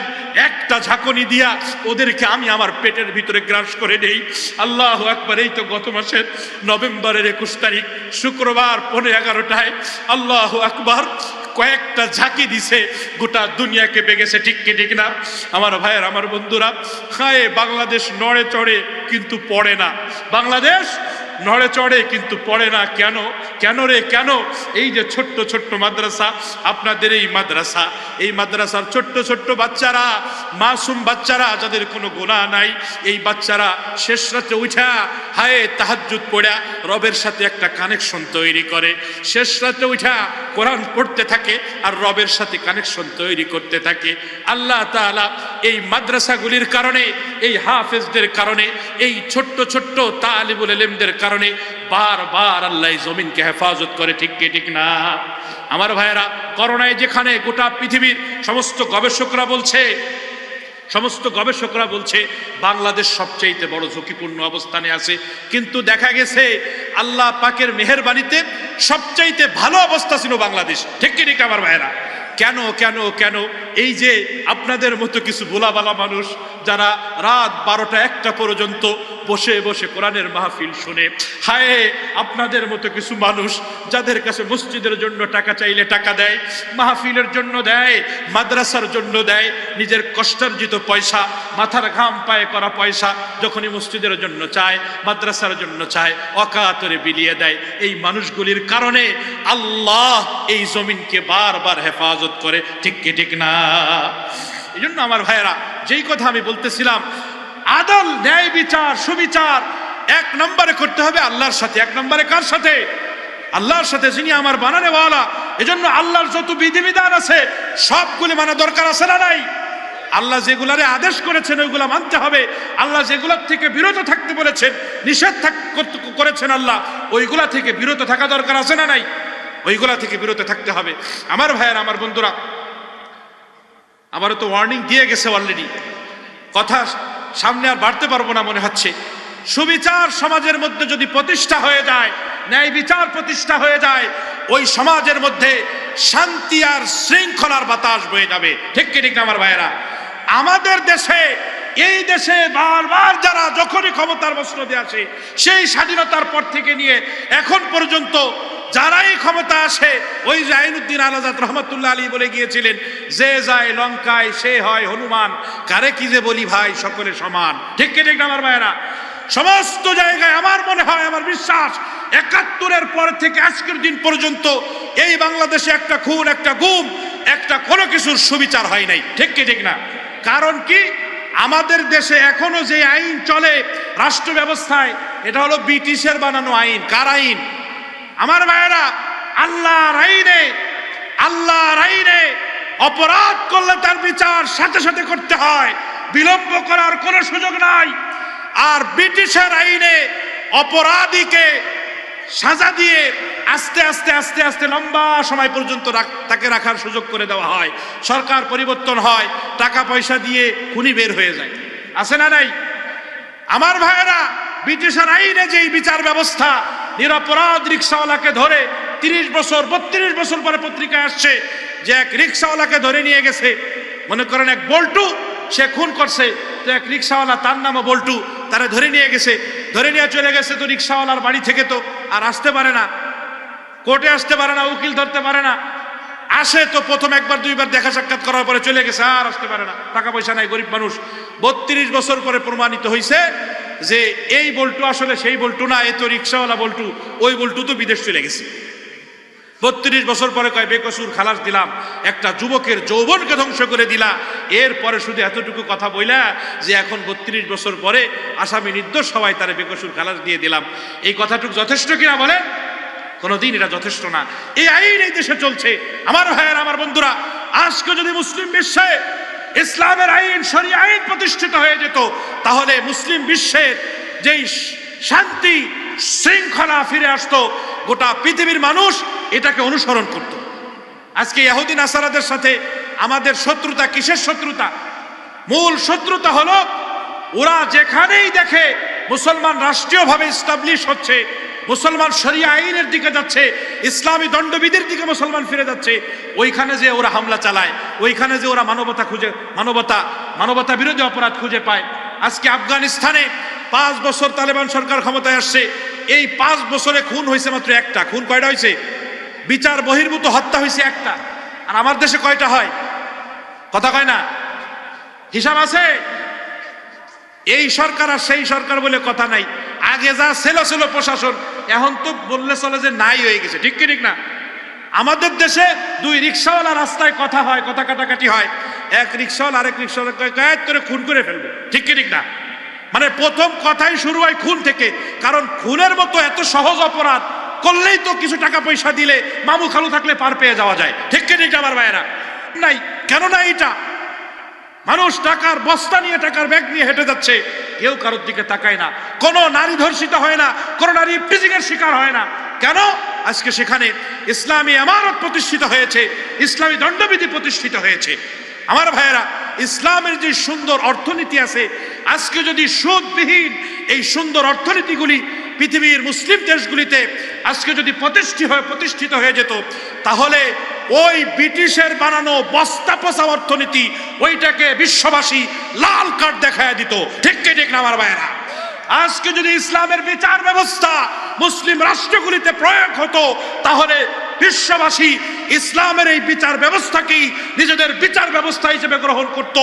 একটা ঝাঁকুনি দিয়া ওদেরকে আমি আমার পেটের ভিতরে গ্রাস করে দেই। আল্লাহু আকবার। এই তো গত মাসের নভেম্বরের 21 তারিখ শুক্রবার 11:15টায় আল্লাহু আকবার কয়েকটা ঝাঁকি দিছে, গোটা দুনিয়াকে বেগেছে। ঠিক কি ঠিক না আমার ভাইয়ের, আমার বন্ধুরা? হায়, বাংলাদেশ নড়ে চড়ে কিন্তু পড়ে না। বাংলাদেশ নড়ে চড়ে কিন্তু পড়ে না। কেন? কেন রে কেন? এই যে ছোট্ট ছোট্ট মাদ্রাসা, আপনাদের এই মাদ্রাসা, এই মাদ্রাসার ছোট্ট ছোট্ট বাচ্চারা, মাসুম বাচ্চারা, যাদের কোনো গুনাহ নাই, এই বাচ্চারা শেষ রাতে উঠা হায় তাহাজ্জুদ পড়া রবের সাথে একটা কানেকশন তৈরি করে। শেষ রাতে উঠা কোরআন পড়তে থাকে আর রবের সাথে কানেকশন তৈরি করতে থাকে। আল্লাহ তাআলা এই মাদ্রাসাগুলির কারণে, এই হাফেজদের কারণে, এই ছোট্ট ছোট্ট তালিবুল ইলমদের কারণে বারবার আল্লাহ জমিনকে হেফাজত করে। ঠিক কি ঠিক না আমার ভাইয়েরা? করোনায় যেখানে গোটা পৃথিবীর সমস্ত গবেষকরা বলছে বাংলাদেশ সবচাইতে বড় ঝুঁকিপূর্ণ অবস্থানে আছে, কিন্তু দেখা গেছে আল্লাহ পাকের মেহেরবানিতে সবচাইতে ভালো অবস্থা ছিল বাংলাদেশ। ঠিক কি ঠিক আমার ভাইয়েরা? কেন কেন কেন? এই যে আপনাদের মতো কিছু ভোলাবালা মানুষ যারা রাত 12টা 1টা পর্যন্ত বসে বসে কোরআনের মাহফিল শুনে, হায় আপনাদের মতো কিছু মানুষ যাদের কাছে মসজিদের জন্য টাকা চাইলে টাকা দেয়, মাহফিলের জন্য দেয়, মাদ্রাসার জন্য দেয়, নিজের কষ্টার্জিত পয়সা, মাথার ঘাম পায়ে করা পয়সা যখনই মসজিদের জন্য চায়, মাদ্রাসার জন্য চায়, অকাতরে বিলিয়ে দেয়। এই মানুষগুলির কারণে আল্লাহ এই জমিনকে বারবার হেফাজত করে, ঠিক কি ঠিক না? এই জন্য আমার ভাইয়েরা, যেই কথা আমি বলতেছিলাম, আদল, ন্যায় বিচার, সুবিচার 1 নম্বরে করতে হবে আল্লাহর সাথে। 1 নম্বরে কার সাথে? আল্লাহর সাথে, যিনি আমার বানানেওয়ালা। এজন্য আল্লাহর যত বিধিবিধান আছে সবগুলি মানা দরকার আছে না নাই? আল্লাহ যেগুলারে আদেশ করেছেন ওইগুলা মানতে হবে। আল্লাহ যেগুলার থেকে বিরত থাকতে বলেছেন, নিষেধ করেছেন আল্লাহ, ওইগুলা থেকে বিরত থাকা দরকার আছে না নাই? ওইগুলা থেকে বিরত থাকতে হবে। আমার ভাইয়েরা, আমার বন্ধুরা, আমারও তো ওয়ার্নিং দিয়ে গেছে অলরেডি, কথা সামনে আর বাড়তে পারবো না মনে হচ্ছে। সুবিচার সমাজের মধ্যে যদি প্রতিষ্ঠা হয়ে যায়, ন্যায় বিচার প্রতিষ্ঠা হয়ে যায়, ওই সমাজের মধ্যে শান্তি আর শৃঙ্খলার বাতাস বয়ে যাবে, ঠিক কি ঠিক না আমার ভাইয়েরা? আমাদের দেশে, এই দেশে বারবার যারা যখনই ক্ষমতার মসনদে আসে, সেই স্বাধীনতার পর থেকে নিয়ে এখন পর্যন্ত যারাই ক্ষমতা আসে, ওই যে আইনুদ্দিন আল আজাদ রহমতুল্লাহ আলী বলে গিয়েছিলেন, যে যায় লঙ্কায় সে হয় হনুমান, কারে কি যে বলি ভাই সকলে সমান, ঠিক কি ঠিক না আমার ভাইয়েরা? সমস্ত জায়গায় আমার মনে হয়, আমার বিশ্বাস, 71-এর পর থেকে আজকের দিন পর্যন্ত এই বাংলাদেশে একটা খুন, একটা গুম, একটা কোনো কিছুর সুবিচার হয় নাই, ঠিক কি ঠিক না? কারণ কি? আমাদের দেশে এখনো যে আইন চলে রাষ্ট্র ব্যবস্থায়, এটা হলো ব্রিটিশের বানানো আইন। কার আইন? আমার ভাইয়েরা, আল্লাহর আইনে, আল্লাহর আইনে অপরাধ করলে তার বিচার সাথে সাথে করতে হয়, বিলম্ব করার কোনো সুযোগ নাই। আর ব্রিটিশের আইনে অপরাধীকে সাজা দিয়ে আস্তে আস্তে আস্তে আস্তে লম্বা সময় পর্যন্ত তাকে রাখার সুযোগ করে দেওয়া হয়। সরকার পরিবর্তন হয়, টাকা পয়সা দিয়ে খুনি বের হয়ে যায়, আছে না নাই? আমার ভাইয়েরা, ব্রিটিশের আইনে যেই বিচার ব্যবস্থা, নিরপরাধ রিক্সাওয়ালাকে ধরে 30 বছর 32 বছর পরে পত্রিকায় আসছে যে এক রিক্সাওয়ালাকে ধরে নিয়ে গেছে, মনে করেন এক বল্টু, সে খুন করছে, তো এক রিক্সাওয়ালা, তার নামও বল্টু, তারা ধরে নিয়ে গেছে, ধরে নিয়ে চলে গেছে। তো রিক্সাওয়ালার বাড়ি থেকে তো আর আসতে পারে না, কোর্টে আসতে পারে না, উকিল ধরতে পারে না। আসে তো প্রথম 1বার 2বার দেখা সাক্ষাৎ করার পরে চলে গেছে, আর আসতে পারে না, টাকা পয়সা নাই, গরিব মানুষ। 32 বছর পরে প্রমাণিত হয়েছে যে এই বল্টু আসলে সেই বল্টু না, এ তো রিক্সাওয়ালা বল্টু, ওই বল্টু তো বিদেশ চলে গেছে। 32 বছর পরে কয় বেকসুর খালাস দিলাম, একটা যুবকের যৌবনকে ধ্বংস করে দিলা। এরপরে শুধু এতটুকু কথা বইলা যে এখন 32 বছর পরে আসামি নির্দোষ হওয়ায় তারা বেকসুর খালাস দিয়ে দিলাম। এই কথাটুকু যথেষ্ট কিনা বলেন? কোনোদিন এটা যথেষ্ট না। এই আইন এই দেশে চলছে। আমার ভাইয়ের, আমার বন্ধুরা, আজকে যদি মুসলিম বিশ্বে ইসলামের আইন, শরিয়া আইন প্রতিষ্ঠিত হয়ে যেত, তাহলে মুসলিম বিশ্বের যেই শান্তি শৃঙ্খলা ফিরে আসতো, গোটা পৃথিবীর মানুষ এটাকে অনুসরণ করত। আজকে ইহুদি নাসারাদের সাথে আমাদের শত্রুতা কিসের শত্রুতা? মূল শত্রুতা হলো ওরা যেখানেই দেখে মুসলমান রাষ্ট্রীয়ভাবে এস্টাবলিশ হচ্ছে, মুসলমান শরিয়া আইনের দিকে যাচ্ছে, ইসলামী দণ্ডবিধির দিকে মুসলমান ফিরে যাচ্ছে, ওইখানে যে ওরা হামলা চালায়, ওইখানে যে ওরা মানবতা বিরোধী অপরাধ খুঁজে পায়। আজকে আফগানিস্তানে 5 বছর তালেবান সরকার ক্ষমতায় আসছে, এই 5 বছরে খুন হয়েছে মাত্র 1টা। খুন কয়টা হয়েছে? বিচার বহির্ভূত হত্যা হয়েছে 1টা। আর আমার দেশে কয়টা হয়? কথা কয় না, হিসাব আছে? এই সরকার আর সেই সরকার বলে কথা নাই। আগে যা ছিল প্রশাসন, এখন তো বললে চলে যে নাই হয়ে গেছে, ঠিক কি ঠিক না? আমাদের দেশে 2 রিক্সাওয়ালা রাস্তায় কথা হয়, কথা কাটাকাটি হয়, এক রিক্সাওয়ালা আরেক রিক্সাওয়ালা কয়েক করে খুন করে ফেলবে, ঠিক কি ঠিক না? মানে প্রথম কথাই শুরু হয় খুন থেকে। কারণ খুনের মতো এত সহজ অপরাধ করলেই তো কিছু টাকা পয়সা দিলে, মামু খালু থাকলে পার পেয়ে যাওয়া যায়, ঠিক কি ঠিক আমার ভাইয়েরা? নাই কেন না? এটা মানুষ টাকার বস্তা নিয়ে, টাকার ব্যাগ নিয়ে হেঁটে যাচ্ছে, কেউ কারোর দিকে তাকায় না, কোনো নারী ধর্ষিত হয় না, কোনো নারী ইফটিজিং এর শিকার হয় না। কেন? আজকে সেখানে ইসলামী আমানত প্রতিষ্ঠিত হয়েছে, ইসলামী দণ্ডবিধি প্রতিষ্ঠিত হয়েছে। আমার ভাইয়েরা, ইসলামের যে সুন্দর অর্থনীতি আছে, আজকে যদি সুদবিহীন এই সুন্দর অর্থনীতিগুলি পৃথিবীর মুসলিম দেশগুলিতে আজকে যদি প্রতিষ্ঠিত হয়ে যেত, তাহলে ওই ব্রিটিশের বানানো বস্তা পচা অর্থনীতি, ওইটাকে বিশ্ববাসী লাল কার্ড দেখায় দিত। ঠিক কি ঠিক না আমার ভাইয়েরা? আজকে যদি ইসলামের বিচার ব্যবস্থা মুসলিম রাষ্ট্রগুলিতে প্রয়োগ হতো, তাহলে বিশ্ববাসী ইসলামের এই বিচার ব্যবস্থাকেই নিজেদের বিচার ব্যবস্থা হিসেবে গ্রহণ করত,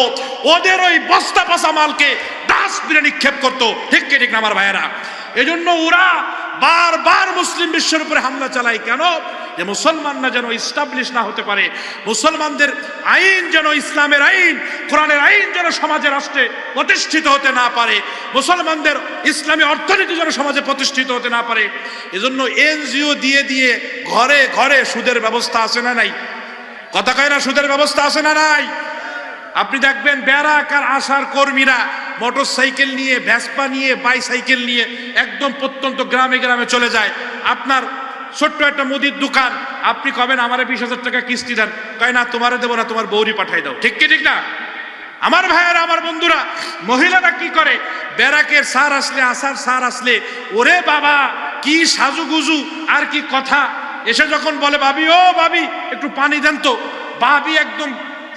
ওদের ওই বস্তা পচা মালকে ডাস্টবিনে নিক্ষেপ করত। ঠিক কি ঠিক না আমার ভাইয়েরা? এজন্য ওরা বারবার মুসলিম বিশ্বের উপরে হামলা চালায়। কেন? যে মুসলমানরা যেন ইস্টাবলিশ না হতে পারে, মুসলমানদের আইন যেন, ইসলামের আইন, কোরআনের আইন যেন সমাজে রাষ্ট্রে প্রতিষ্ঠিত হতে না পারে, মুসলমানদের ইসলামী অর্থনীতি যেন সমাজে প্রতিষ্ঠিত হতে না পারে। এজন্য এনজিও দিয়ে দিয়ে ঘরে ঘরে সুদের ব্যবস্থা আছে না নাই? কথা কয় না? সুদের ব্যবস্থা আছে না নাই? আপনি দেখবেন ব্যারাক আর আশার কর্মীরা মোটর সাইকেল নিয়ে, ভ্যাসপা নিয়ে, বাইসাইকেল নিয়ে একদম প্রত্যন্ত গ্রামে গ্রামে চলে যায়। আপনার ছোট্ট একটা মুদির দোকান, আপনি কবেন আমারে 20,000 টাকা কিস্তি দেন, কয় না তোমারে দেবো না, তোমার বউরি পাঠাই দাও। ঠিক কি ঠিক না আমার ভাইয়েরা, আমার বন্ধুরা? মহিলারা কি করে? ব্যারাকের সার আসলে, আশার সার আসলে, ওরে বাবা কি সাজুগুজু আর কি কথা! এসে যখন বলে ভাবি, ও ভাবি একটু পানি দেন তো, ভাবি একদম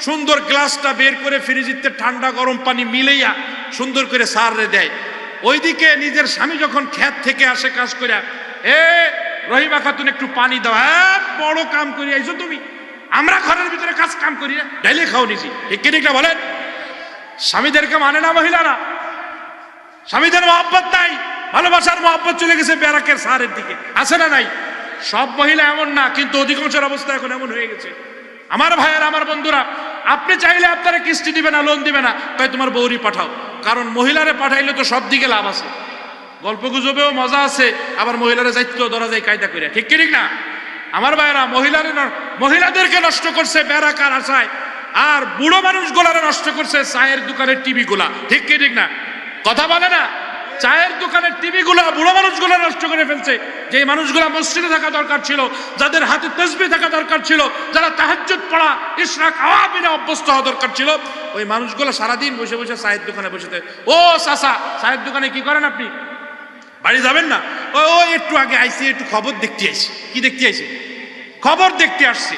সুন্দর গ্লাসটা বের করে ফ্রিজিতে ঠান্ডা গরম পানি মিলাইয়া সুন্দর করে সারে দেয়। ওইদিকে নিজের স্বামী যখন ক্ষেত থেকে আসে কাজ করে, এ রহিমা খাতুন একটু পানি দাও। হ্যাঁ, বড় কাম করি আইছো তুমি, আমরা ঘরের ভিতরে কাজ কাম করি না, ডাইলে খাও নিছি। ঠিক কিনা বলেন? স্বামীদেরকে মানে না মহিলারা? স্বামীদের মহব্বত নাই, ভালোবাসার মহব্বত চলে গেছে ব্যারাকের সারের দিকে। আছে না নাই? সব মহিলা এমন না, কিন্তু অধিকাংশের অবস্থা এখন এমন হয়ে গেছে। আমার ভাইয়েরা, আমার বন্ধুরা, আপনি চাইলে আপনারা কিস্তি দিবে না, লোন দিবে না, তাই তোমার বউরি পাঠাও। কারণ মহিলারে পাঠাইলে তো সব দিকে লাভ আছে, গল্প গুজবেও মজা আছে, আবার মহিলারা যাইতেও ধরা যায় কায়দা করে। ঠিক কি ঠিক না আমার ভাইয়েরা? মহিলাদেরকে নষ্ট করছে ব্যারাকার আশায়, আর বুড়ো মানুষগুলারে নষ্ট করছে চায়ের দোকানের টিভি গুলা। ঠিক কি ঠিক না? কথা বলে না? চায়ের দোকানের টিভি গুলা বুড়ো মানুষগুলো নষ্ট করে ফেলছে। যে মানুষগুলা মসজিদে থাকা দরকার ছিল, যাদের হাতে তাসবিহ থাকা দরকার ছিল, যারা তাহাজ্জুদ পড়া, ইশরাক আওয়াবিনে অভ্যস্ত হওয়া দরকার ছিল, ওই মানুষগুলো সারাদিন বসে বসে চায়ের দোকানে বসে থাকে। ও চাচা, চায়ের দোকানে কি করেন আপনি? বাড়ি যাবেন না? ও একটু আগে আইসি, একটু খবর দেখতে আইসি। কি দেখতে আইসি? খবর দেখতে আসছে।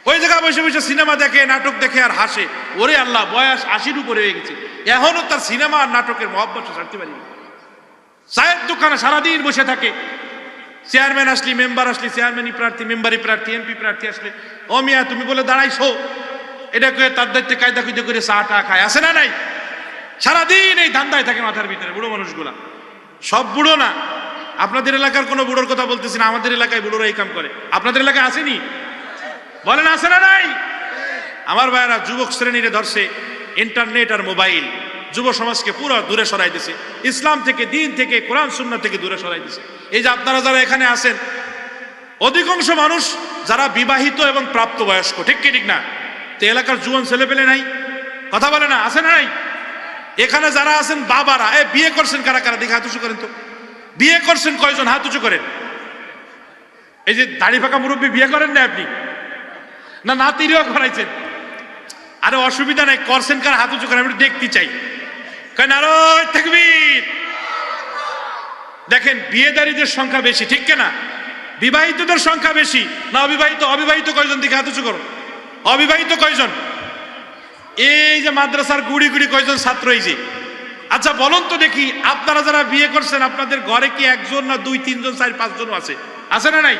ওই জায়গায় বসে বসে সিনেমা দেখে, নাটক দেখে আর হাসে। ওরে আল্লাহ, বয়স 80-র উপরে হয়ে গেছে, এখনো তার সিনেমা আর নাটকের মহব্বত ছাড়তে পারি। চায়ের দোকানে সারাদিন বসে থাকে। চেয়ারম্যান আসলি, মেম্বার আসলি, চেয়ারম্যানই প্রার্থী, মেম্বারই প্রার্থী, এমপি প্রার্থী আসলে, ও মিয়া তুমি বলে দাঁড়াইছো, এটা করে তার দায়িত্বে কায়দা কুইদা করে চা টা খায়। আছে না নাই? সারাদিন এই ধান্দায় থাকে মাথার ভিতরে বুড়ো মানুষগুলা। সব বুড়ো না, আপনাদের এলাকার কোনো বুড়োর কথা বলতেছি না, আমাদের এলাকায় বুড়োরা এই কাম করে। আপনাদের এলাকায় আসেনি? বলেন আছে না নাই? আমার ভাইয়েরা, যুবক শ্রেণীরে ধরছে ইন্টারনেট আর মোবাইল, যুব সমাজকে পুরো দূরে সরাই দিছে ইসলাম থেকে, দিন থেকে, কোরআন সুন্নাহ থেকে দূরে সরাই দিছে। এই যে আপনারা যারা এখানে আছেন, অধিকাংশ মানুষ যারা বিবাহিত এবং প্রাপ্তবয়স্ক। ঠিক কি ঠিক না? তো এলাকার জুয়ান ছেলে পেলে নাই, কথা বলে না? আছে না নাই? এখানে যারা আছেন বাবারা, বিয়ে করছেন কারা কারা? দেখে হাত উঁচু করেন তো। বিয়ে করছেন কয়জন? হাত উঁচু করেন। এই যে দাড়ি ফাঁকা মুরব্বী, বিয়ে করেন না আপনি? না নাতিরিও করাইছেন? আরে অসুবিধা নাই, করছেন কার? হাত উঁচু করেন, আমি দেখতে চাই। নারায়ে তাকবীর। দেখেন, বিয়েদারীদের সংখ্যা বেশি, ঠিক না? বিবাহিতদের সংখ্যা বেশি না অবিবাহিত? অবিবাহিত কয়জন? দিকে হাত উঁচু করো। অবিবাহিত কয়জন? এই যে মাদ্রাসার গুড়ি গুড়ি কয়জন ছাত্র? এই যে, আচ্ছা বলুন তো দেখি, আপনারা যারা বিয়ে করছেন, আপনাদের ঘরে কি একজন না 2, 3 জন, 4, 5 জন আছে? আছে না নাই?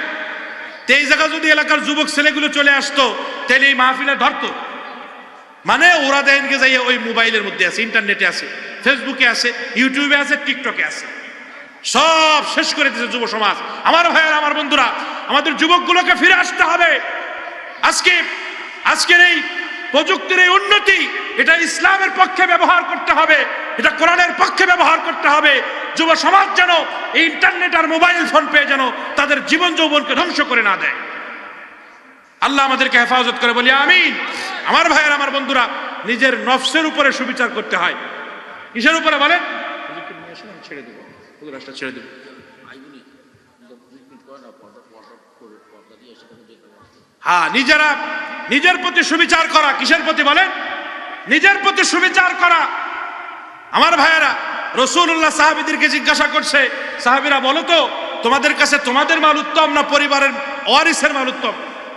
এই জায়গা যদি এলাকার যুবক ছেলেগুলো চলে আসতো, তাহলে এই মাহফিলে ধরতো। মানে ওরা দেখেনকে যাই ওই মোবাইলের মধ্যে আছে, ইন্টারনেটে আছে, ফেসবুকে আছে, ইউটিউবে আছে, টিকটকে আছে, সব শেষ করে দিয়েছে যুব সমাজ। আমার ভাইয়েরা, আমার বন্ধুরা, আমাদের যুবকগুলোকে ফিরে আসতে হবে। আজকের এই প্রযুক্তির এই উন্নতি, এটা ইসলামের পক্ষে ব্যবহার করতে হবে, এটা কোরআনের পক্ষে ব্যবহার করতে হবে। যুব সমাজ যেন এই ইন্টারনেট আর মোবাইল ফোন পেয়ে যেন তাদের জীবন যৌবনকে ধ্বংস করে না দেয়। আল্লাহ আমাদেরকে হেফাজত করে, বলি আমিন। আমার ভাইয়ের, আমার বন্ধুরা, নিজের নফসের উপরে সুবিচার করতে হয়। কিসের উপরে বলেন? ছেড়ে দেবো, ছেড়ে দেবো। হ্যাঁ, নিজের প্রতি সুবিচার করা। কিসের প্রতি বলেন? নিজের প্রতি সুবিচার করা। আমার ভাইয়েরা, রাসূলুল্লাহ সাহাবীদেরকে জিজ্ঞাসা করছে, সাহাবীরা বলো তো, তোমাদের কাছে তোমাদের মাল উত্তম না পরিবারের ওয়ারিসের মাল উত্তম?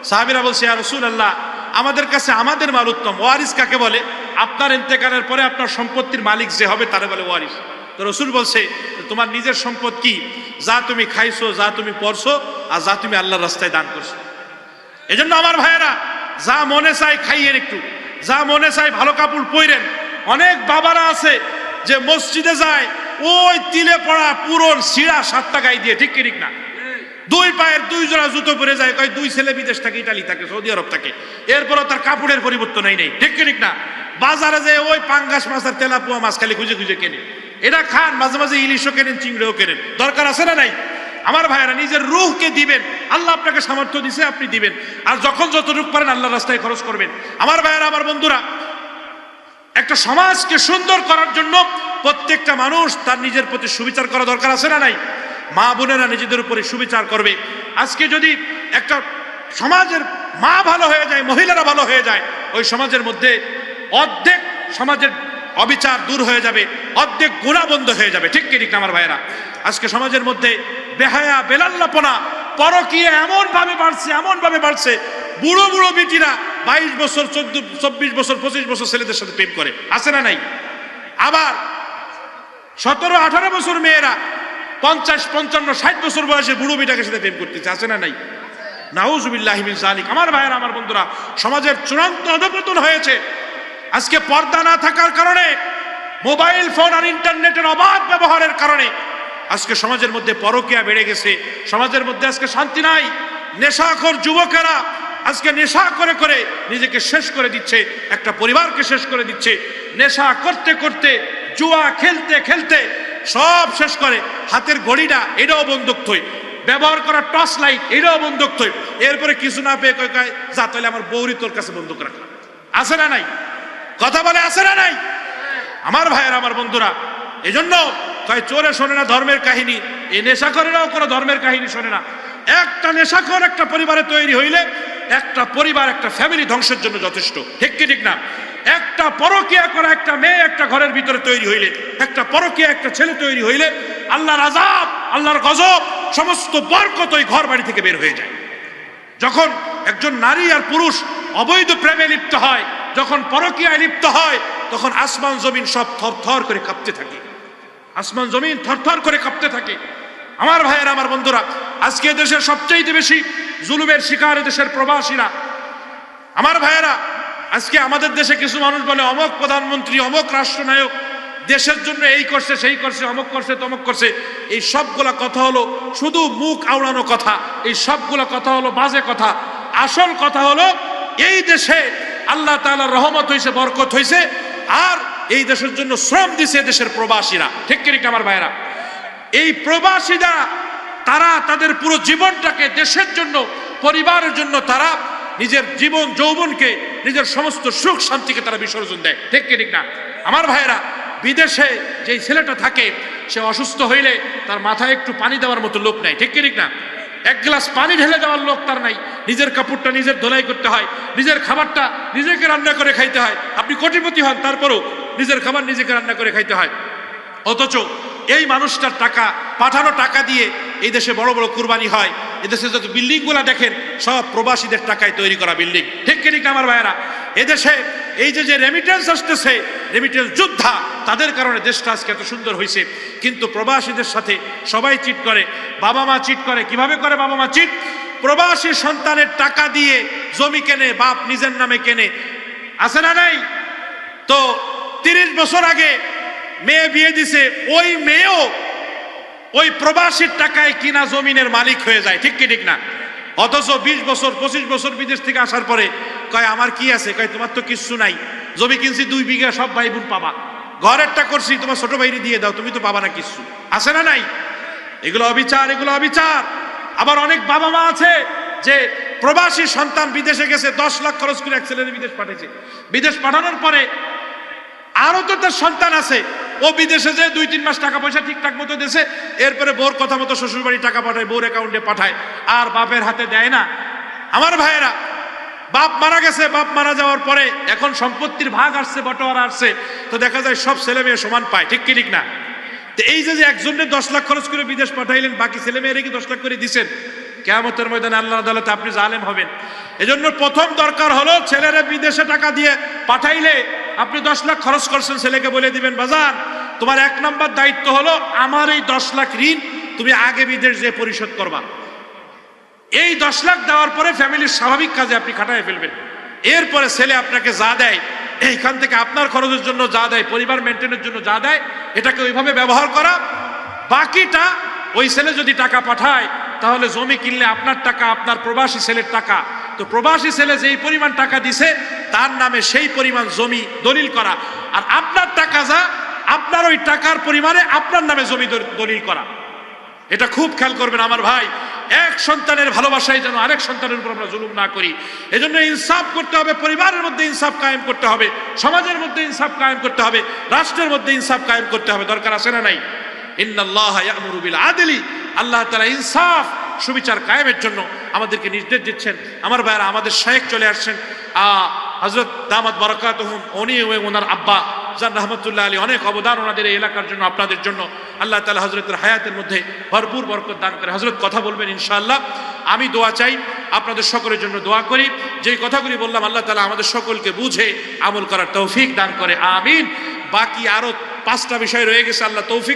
সাহাবীরা বলছে, ইয়া রাসূলুল্লাহ, আমাদের কাছে আমাদের মাল উত্তম। ওয়ারিস কাকে বলে? আপনার ইন্তেকালের পরে আপনার সম্পত্তির মালিক যে হবে তারে বলে ওয়ারিস। তো রাসূল বলছে, তোমার নিজের সম্পদ কি? যা তুমি খাইছো, যা তুমি পড়ছো, আর যা তুমি আল্লাহর রাস্তায় দান করছো। এজন্য আমার ভাইয়েরা, যা মনে চাই খাইয়েন, একটু যা মনে চাই ভালো কাপড় পরেন। অনেক বাবারা আছে যে মসজিদে যায়, ওই তিলে পড়া পুরন সিরা 7 টাকায় দিয়ে, ঠিক কি ঠিক না? 2 পায়ের 2 জোড়া জুতো পরে যায়, কয় 2 ছেলে বিদেশ থাকে, ইটালি থাকে, সৌদি আরব থাকে, এরপরও তার কাপড়ের পরিবর্তন নেই, ঠিক কি ঠিক না? বাজারে যে ওই পাঙ্গাস মাছ আর তেলাপুয়া মাছ খালি খুঁজে খুঁজে কেনে, এটা খান, মাঝে মাঝে ইলিশও কেনেন, চিংড়িও কেনেন, দরকার আছে না নাই? আমার ভাইয়েরা, নিজের রূহকে দিবেন, আল্লাহ আপনাকে সামর্থ্য দিছে, আপনি দিবেন। আর যখন যতটুকু পারেন আল্লাহর রাস্তায় খরচ করবেন। আমার ভাইয়েরা, আমার বন্ধুরা, একটা সমাজকে সুন্দর করার জন্য প্রত্যেকটা মানুষ তার নিজের প্রতি সুবিচার করা দরকার আছে না নাই? মা বোনেরা নিজেদের উপরে সুবিচার করবে। আজকে যদি একটা সমাজের মা ভালো হয়ে যায়, মহিলারা ভালো হয়ে যায়, ওই সমাজের মধ্যে অর্ধেক সমাজের অবিচার দূর হয়ে যাবে, অর্ধেক গুনাহ বন্ধ হয়ে যাবে, ঠিক কি ঠিক না আমার ভাইয়েরা? আজকে সমাজের মধ্যে বেহায়া, বেলাল্লাপনা, পরকীয়া এমন ভাবে বাড়ছে, বুড়ো বুড়ো বেটিরা 22 বছর, 14, 24 বছর, 25 বছর ছেলেদের সাথে প্রেম করে, আছে না নাই? আবার 17, 18 বছর মেয়েরা 50, 55, 60 বছর বয়সে বুড়ো বেটাকে সাথে প্রেম করতেছে, আছে না নাই? নাউজুবিল্লাহি মিন যালিক। আমার ভাইয়েরা, আমার বন্ধুরা, সমাজের চূড়ান্ত অধঃপতন হয়েছে। আজকে পর্দা না থাকার কারণে, মোবাইল ফোন আর ইন্টারনেটের অবাধ ব্যবহারের কারণে আজকে সমাজের মধ্যে পরকীয়া বেড়ে গেছে। সমাজের মধ্যে আজকে শান্তি নাই। নেশাখোর যুবকেরা আজকে নেশা করে করে নিজেকে শেষ করে দিচ্ছে, একটা পরিবারকে শেষ করে দিচ্ছে। নেশা করতে করতে, জুয়া খেলতে খেলতে সব শেষ করে। হাতের ঘড়িটা এটাও বন্দুক থই, ব্যবহার করা টর্চ লাইট এটাও বন্দুক থই। এরপরে কিছু না পেয়ে কয় যা, তাহলে আমার বউরি তোর কাছে বন্দুক রাখা, আছে না নাই? কথা বলে, আছে না নাই? আমার ভাইয়েরা, আমার বন্ধুরা, এজন্য কয় চোরে শোনে না ধর্মের কাহিনী, এই নেশাখোরেরাও কোনো ধর্মের কাহিনী শোনে না। একটা নেশাখোর একটা পরিবারে তৈরি হইলে একটা পরিবার, একটা ফ্যামিলি ধ্বংসের জন্য যথেষ্ট, ঠিক কি ঠিক না? একটা পরকীয়া করা একটা মেয়ে একটা ঘরের ভিতরে তৈরি হইলে, একটা পরকীয়া একটা ছেলে তৈরি হইলে, আল্লাহর আযাব, আল্লাহর গজব, সমস্ত বরকত ওই ঘর বাড়ি থেকে বের হয়ে যায়। যখন একজন নারী আর পুরুষ অবৈধ প্রেমে লিপ্ত হয়, যখন পরকীয়ায় লিপ্ত হয়, তখন আসমান জমিন সব থরথর করে কাঁপতে থাকে, আসমান জমিন থরথর করে কাঁপতে থাকে। আমার ভাইয়েরা, আমার বন্ধুরা, আজকে দেশের সবচেয়ে বেশি জুলুমের শিকার দেশের প্রবাসীরা। আমার ভাইয়েরা, আজকে আমাদের দেশে কিছু মানুষ বলে অমক প্রধানমন্ত্রী, অমক রাষ্ট্রনায়ক দেশের জন্য এই করছে, সেই করছে, অমক করছে, তমক করছে। এই সবগুলা কথা হলো শুধু মুখ আওড়ানো কথা, এই সবগুলা কথা হলো বাজে কথা। আসল কথা হলো এই দেশে আল্লাহ তাআলার রহমত হয়েছে, বরকত হয়েছে, আর এই দেশের জন্য শ্রম দিছে দেশের প্রবাসীরা, ঠিক কি ঠিক আমার ভাইয়েরা? এই প্রবাসীরা তারা তাদের পুরো জীবনটাকে দেশের জন্য, পরিবারের জন্য তারা নিজের জীবন যৌবনকে, নিজের সমস্ত সুখ শান্তিকে তারা বিসর্জন দেয়, ঠিক কি ঠিক না আমার ভাইয়েরা? বিদেশে যেই ছেলেটা থাকে, সে অসুস্থ হইলে তার মাথায় একটু পানি দেওয়ার মতো লোক নাই, ঠিক কি ঠিক না? 1 গ্লাস পানি ঢেলে দেওয়ার লোক তার নাই। নিজের কাপড়টা নিজের ধোলাই করতে হয়, নিজের খাবারটা নিজেকে রান্না করে খাইতে হয়। আপনি কোটিপতি হন, তারপরও নিজের খাবার নিজেকে রান্না করে খাইতে হয়। অথচ এই মানুষটার টাকা, পাঠানো টাকা দিয়ে এই দেশে বড় বড় কুরবানি হয়। এদেশে যত বিল্ডিংগুলো দেখেন সব প্রবাসীদের টাকায় তৈরি করা বিল্ডিং, ঠিক কি ঠিক আমার ভাইয়েরা? এদেশে এই যে রেমিটেন্স আসতেছে, রেমিটেন্স যোদ্ধা, তাদের কারণে দেশটা আজকে এত সুন্দর হয়েছে। কিন্তু প্রবাসীদের সাথে সবাই চিট করে, বাবা মা চিট করে। কিভাবে করে বাবা মা চিট? প্রবাসী সন্তানের টাকা দিয়ে জমি কেনে, বাপ নিজের নামে কেনে, আছে না নাই? তো 30 বছর আগে মেয়ে বিয়ে দিছে, ওই মেয়েও ওই প্রবাসীর টাকায় কিনা জমিনের মালিক হয়ে যায়, ঠিক কি ঠিক না? অথচ 20 বছর 25 বছর বিদেশ থেকে আসার পরে কয় আমার কি আছে? কয় তোমার তো কিচ্ছু নাই, জমি কিনছি 2 বিঘা, সব ভাই বোন পাবা, ঘরেরটা করছি, তোমার ছোট ভাইরে দিয়ে দাও, তুমি তো পাবা না কিচ্ছু, আছে না নাই? এগুলো অবিচার, এগুলো অবিচার। আবার অনেক বাবা মা আছে যে প্রবাসী সন্তান বিদেশে গেছে, 10 লাখ খরচ করে এক ছেলের বিদেশ পাঠিয়েছে। বিদেশ পাঠানোর পরে আরো তো তার সন্তান আছে, ও বিদেশে যে 2-3 মাস টাকা পয়সা ঠিকঠাক মতো দেশে, এরপরে বউর কথা মতো শ্বশুর বাড়ি টাকা পাঠায়, বউর অ্যাকাউন্টে পাঠায়, আর বাপের হাতে দেয় না। আমার ভাইয়েরা, বাপ মারা গেছে, বাপ মারা যাওয়ার পরে এখন সম্পত্তির ভাগ আসছে, বটোয়ারা আসছে, তো দেখা যায় সব ছেলে মেয়ে সমান পায়, ঠিক কি ঠিক না? তো এই যে একজনের 10 লাখ খরচ করে বিদেশ পাঠাইলেন, বাকি ছেলে মেয়েরা কি 10 লাখ করে দিচ্ছেন? কিয়ামতের ময়দানে আল্লাহর আদালতে আপনি জালেম হবেন। এজন্য প্রথম দরকার হলো ছেলেরা বিদেশে টাকা দিয়ে পাঠাইলে আপনি 10 লাখ খরচ করছেন, ছেলেকে বলে দিবেন বাজান তোমার 1 নম্বর দায়িত্ব হলো আমার এই 10 লাখ ঋণ তুমি আগে বিদেশ যেয়ে পরিশোধ করবা। এই 10 লাখ দেওয়ার পরে ফ্যামিলির স্বাভাবিক কাজে আপনি খাটায় ফেলবেন। এরপরে ছেলে আপনাকে যা দেয় এইখান থেকে আপনার খরচের জন্য যা দেয়, পরিবার মেনটেনের জন্য যা দেয়, এটাকে ওইভাবে ব্যবহার করা। বাকিটা ওই ছেলে যদি টাকা পাঠায় তাহলে জমি কিনলে আপনার টাকা, আপনার প্রবাসী ছেলের টাকা। তো প্রবাসী ছেলে যেই পরিমাণ টাকা দিছে তার নামে সেই পরিমাণ জমি দলিল করা, আর আপনার টাকা যা আপনার ওই টাকার পরিমাণে আপনার নামে জমি দলিল করা। এটা খুব খেয়াল করবেন আমার ভাই, এক সন্তানের ভালোবাসায় যেন আরেক সন্তানের উপর আমরা জুলুম না করি। এজন্য ইনসাফ করতে হবে, পরিবারের মধ্যে ইনসাফ কায়েম করতে হবে, সমাজের মধ্যে ইনসাফ কায়েম করতে হবে, রাষ্ট্রের মধ্যে ইনসাফ কায়েম করতে হবে। দরকার আছে না নাই? ইন্নাল্লাহা ইয়া'মুরু বিল আদলি, আল্লাহ তাআলা ইনসাফ সুবিচার কায়েমের জন্য আমাদেরকে নির্দেশ দিচ্ছেন। আমার ভাইরা, আমাদের শায়েখ চলে আসছেন হযরত দামাত বারাকাতুহুম, উনি এবং ওনার আব্বা জান রহমতুল্লাহ আলী, অনেক অবদান ওনাদের এই এলাকার জন্য, আপনাদের জন্য। আল্লাহ তাআলা হযরতের হায়াতের মধ্যে ভরপুর বরকত দান করে। হযরত কথা বলবেন ইনশাআল্লাহ। আমি দোয়া চাই, আপনাদের সকলের জন্য দোয়া করি। যেই কথাগুলি বললাম আল্লাহ তাআলা আমাদের সকলকে বুঝে আমল করার তৌফিক দান করে, আমিন। বাকি আরো 5টা বিষয় রয়ে গেছে, আল্লাহ তৌফিক